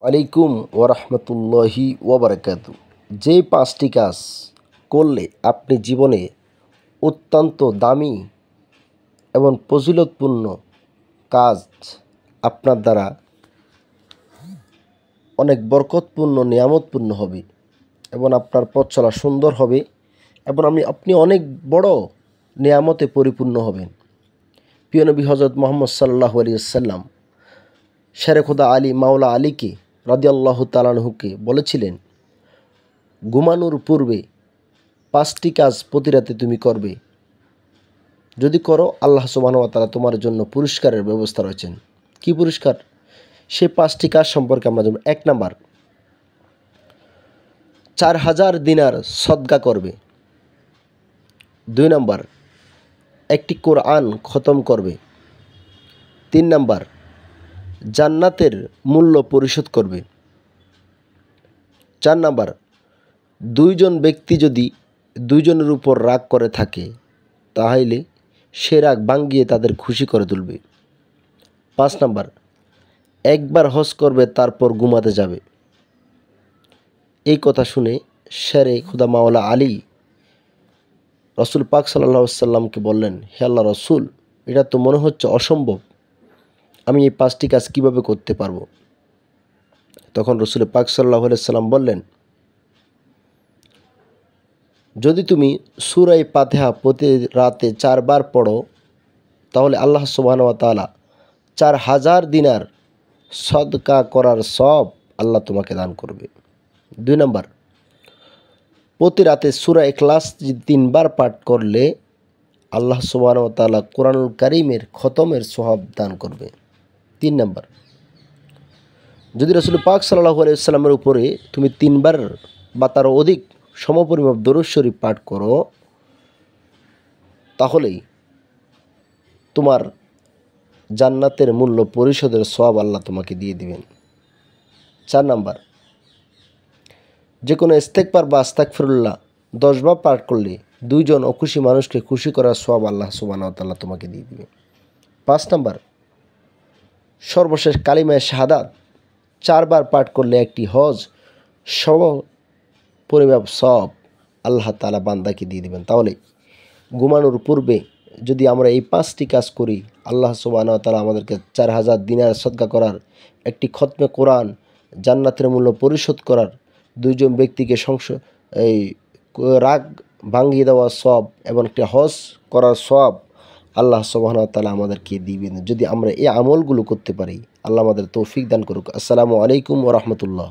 আলাইকুম ওরহমতুল্লাহি ওবরাকাতু। যে পাঁচটি কাজ করলে আপনি জীবনে অত্যন্ত দামি এবং ফজিলতপূর্ণ কাজ আপনার দ্বারা অনেক বরকতপূর্ণ নিয়ামতপূর্ণ হবে এবং আপনার পথ চলা সুন্দর হবে এবং আপনি অনেক বড় নিয়ামতে পরিপূর্ণ হবেন। প্রিয় নবী হজরত মুহাম্মদ সাল্লাল্লাহু আলাইহি ওয়াসাল্লাম শেরে খোদা আলী মাওলা আলীকে রাদিয়াল্লাহু তাআলা আনহুকে বলেছিলেন, ঘুমানোর পূর্বে পাঁচটি কাজ প্রতি রাতে তুমি করবে, যদি করো আল্লাহ সুবহানাহু ওয়া তাআলা তোমার জন্য পুরস্কারের ব্যবস্থা রয়েছেন। কি পুরস্কার? সেই পাঁচটি কাজ সম্পর্কে আমরা জানব। 1 নাম্বার, 4000 দিনার সদকা করবে। 2 নাম্বার, একটি কোরআন খতম করবে। 3 নাম্বার, জান্নাতের মূল্য পরিশোধ করবে। 4 নাম্বার, দুইজন ব্যক্তি যদি দুইজনের উপর রাগ করে থাকে তাহলে সে রাগ ভাঙিয়ে তাদের খুশি করে তুলবে। 5 নাম্বার, একবার হজ করবে তারপর ঘুমাতে যাবে। এই কথা শুনে শেরে খুদা মাওলা আলী রসুল পাক সাল্লাল্লাহু আলাইহি ওয়াসাল্লামকে বললেন, হে আল্লাহ রসুল, এটা তো মনে হচ্ছে অসম্ভব, আমি এই পাঁচটি কাজ কীভাবে করতে পারবো? তখন রসুল পাক সাল্লাল্লাহু আলাইহি ওয়াসাল্লাম বললেন, যদি তুমি সূরা ফাতিহা প্রতি রাতে 4 বার পড়ো তাহলে আল্লাহ সুবহানাহু ওয়া তাআলা 4000 দিনার সদকা করার সওয়াব আল্লাহ তোমাকে দান করবে। 2 নাম্বার, প্রতি রাতে সূরা ইখলাস 3 বার পাঠ করলে আল্লাহ সুবহানাহু ওয়া তাআলা কোরআনুল কারীমের খতমের সওয়াব দান করবে। 3 নাম্বার, যদি রাসূল পাক সাল্লাল্লাহু আলাইহি ওয়াসাল্লামের উপরে তুমি 3 বার বা তারও অধিক সমপরিমাপ দরুদ শরীফ পাঠ করো তাহলেই তোমার জান্নাতের মূল্য পরিশোধের সওয়াব আল্লাহ তোমাকে দিয়ে দিবেন। 4 নাম্বার, যে কোনো ইস্তেগফার বা আস্তাগফিরুল্লাহ 10 বার পাঠ করলে দুইজন অখুশি মানুষকে খুশি করার সওয়াব আল্লাহ সুবহানাহু ওয়া তাআলা তোমাকে দিয়ে দিবেন। 5 নাম্বার, সর্বশেষ কালিমায়ে শাহাদাত 4 বার পাঠ করলে একটি হজ সম পরিমাপ সওয়াব আল্লাহ তাআলা বান্দাকে দিয়ে দিবেন। তাহলে ঘুমানোর পূর্বে যদি আমরা এই 5টি কাজ করি, আল্লাহ সুবহানাহু ওয়া তাআলা আমাদেরকে 4000 দিনার সদকা করার, একটি খতমে কোরআন, জান্নাতের মূল্য পরিশোধ করার, দুইজন ব্যক্তিকে এই রাগ ভাঙিয়ে দেওয়ার সওয়াব এবং একটি হজ করার সওয়াব আল্লাহ সুবহানাহু ওয়া তাআলা আমাদেরকে দিবেন যদি আমরা এই আমলগুলো করতে পারি। আল্লাহ আমাদের তৌফিক দান করুক। আসসালামু আলাইকুম ওয়া রাহমাতুল্লাহ।